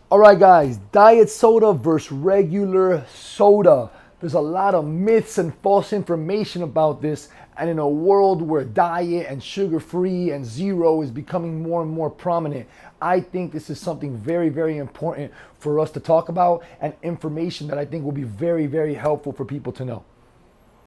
All right, guys, diet soda versus regular soda. There's a lot of myths and false information about this. And in a world where diet and sugar free and zero is becoming more and more prominent, I think this is something very, very important for us to talk about and information that I think will be very, very helpful for people to know.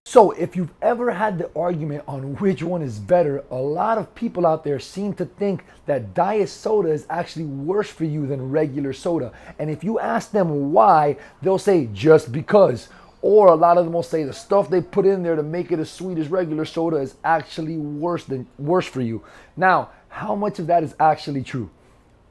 So, if you've ever had the argument on which one is better, a lot of people out there seem to think that diet soda is actually worse for you than regular soda. And if you ask them why, they'll say just because. Or a lot of them will say the stuff they put in there to make it as sweet as regular soda is actually worse for you. Now, how much of that is actually true?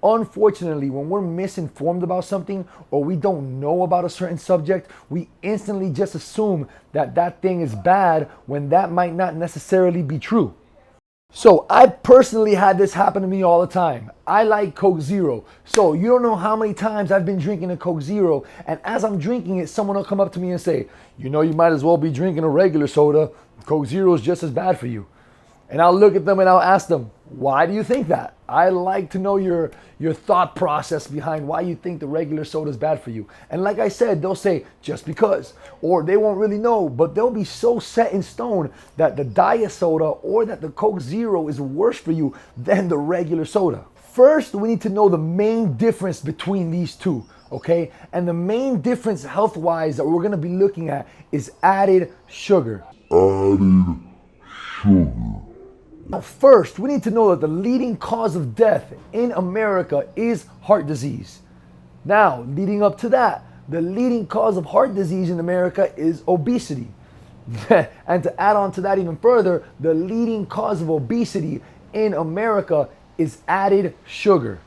Unfortunately, when we're misinformed about something or we don't know about a certain subject, we instantly just assume that that thing is bad when that might not necessarily be true. So I personally had this happen to me all the time. I like Coke Zero. So you don't know how many times I've been drinking a Coke Zero, and as I'm drinking it, someone will come up to me and say, you know, you might as well be drinking a regular soda. Coke Zero is just as bad for you. And I'll look at them and I'll ask them, why do you think that? I like to know your thought process behind why you think the regular soda is bad for you. And like I said, they'll say, just because. Or they won't really know, but they'll be so set in stone that the diet soda or that the Coke Zero is worse for you than the regular soda. First, we need to know the main difference between these two, okay? And the main difference health-wise that we're gonna be looking at is added sugar. Added sugar. Now, first, we need to know that the leading cause of death in America is heart disease. Now, leading up to that, the leading cause of heart disease in America is obesity. And to add on to that even further, the leading cause of obesity in America is added sugar.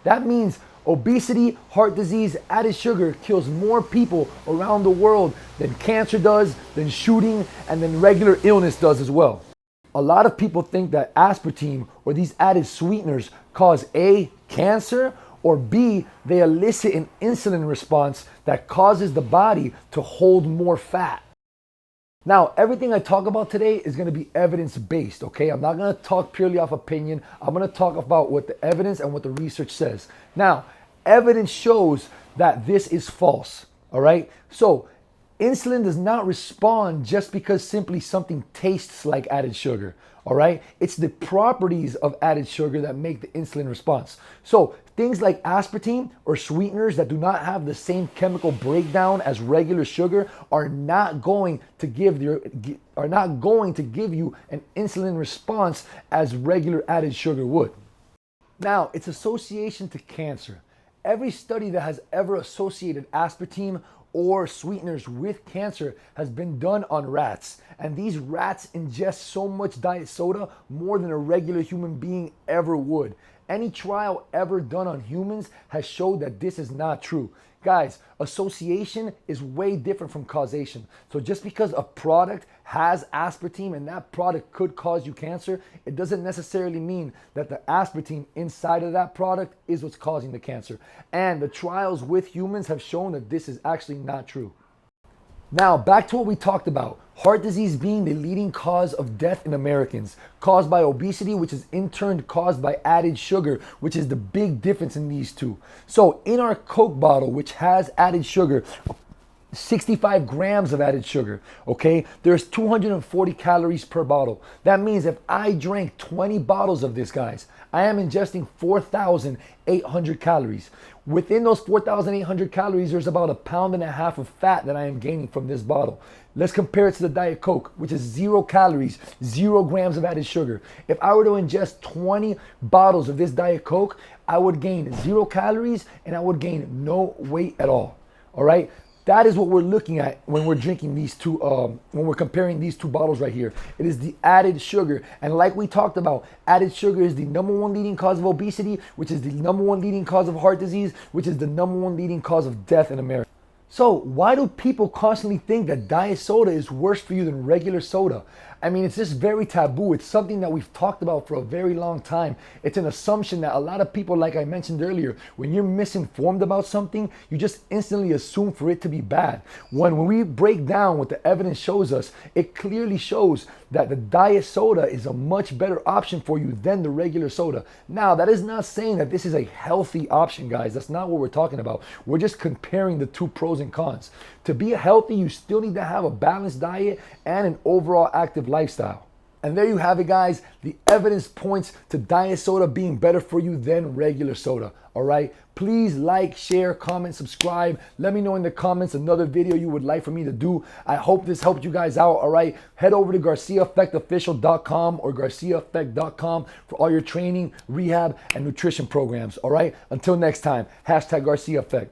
That means obesity, heart disease, added sugar kills more people around the world than cancer does, than shooting, and than regular illness does as well. A lot of people think that aspartame or these added sweeteners cause A, cancer, or B, they elicit an insulin response that causes the body to hold more fat. Now, everything I talk about today is going to be evidence-based, okay? I'm not going to talk purely off opinion. I'm going to talk about what the evidence and what the research says. Now, evidence shows that this is false, all right? So, insulin does not respond just because simply something tastes like added sugar, all right? It's the properties of added sugar that make the insulin response. So things like aspartame or sweeteners that do not have the same chemical breakdown as regular sugar are not going to give you an insulin response as regular added sugar would. Now, its association to cancer. Every study that has ever associated aspartame or sweeteners with cancer has been done on rats. And these rats ingest so much diet soda more than a regular human being ever would. Any trial ever done on humans has showed that this is not true. Guys, association is way different from causation. So just because a product has aspartame and that product could cause you cancer, it doesn't necessarily mean that the aspartame inside of that product is what's causing the cancer. And the trials with humans have shown that this is actually not true. Now, back to what we talked about. Heart disease being the leading cause of death in Americans, caused by obesity, which is in turn caused by added sugar, which is the big difference in these two. So in our Coke bottle, which has added sugar, 65 grams of added sugar, okay? There's 240 calories per bottle. That means if I drank 20 bottles of this, guys, I am ingesting 4,800 calories. Within those 4,800 calories, there's about 1.5 pounds of fat that I am gaining from this bottle. Let's compare it to the Diet Coke, which is 0 calories, 0 grams of added sugar. If I were to ingest 20 bottles of this Diet Coke, I would gain 0 calories and I would gain no weight at all, all right? That is what we're looking at when we're drinking these two, when we're comparing these two bottles right here. It is the added sugar. And like we talked about, added sugar is the #1 leading cause of obesity, which is the #1 leading cause of heart disease, which is the #1 leading cause of death in America. So why do people constantly think that diet soda is worse for you than regular soda? I mean, it's just very taboo. It's something that we've talked about for a very long time. It's an assumption that a lot of people, like I mentioned earlier, when you're misinformed about something, you just instantly assume for it to be bad. When we break down what the evidence shows us, it clearly shows that the diet soda is a much better option for you than the regular soda. Now, that is not saying that this is a healthy option, guys. That's not what we're talking about. We're just comparing the two pros and cons. To be healthy, you still need to have a balanced diet and an overall active lifestyle. And there you have it, guys. The evidence points to diet soda being better for you than regular soda. All right. Please like, share, comment, subscribe. Let me know in the comments another video you would like for me to do. I hope this helped you guys out. All right. Head over to GarciaEffectOfficial.com or GarciaEffect.com for all your training, rehab, and nutrition programs. All right. Until next time, #GarciaEffect.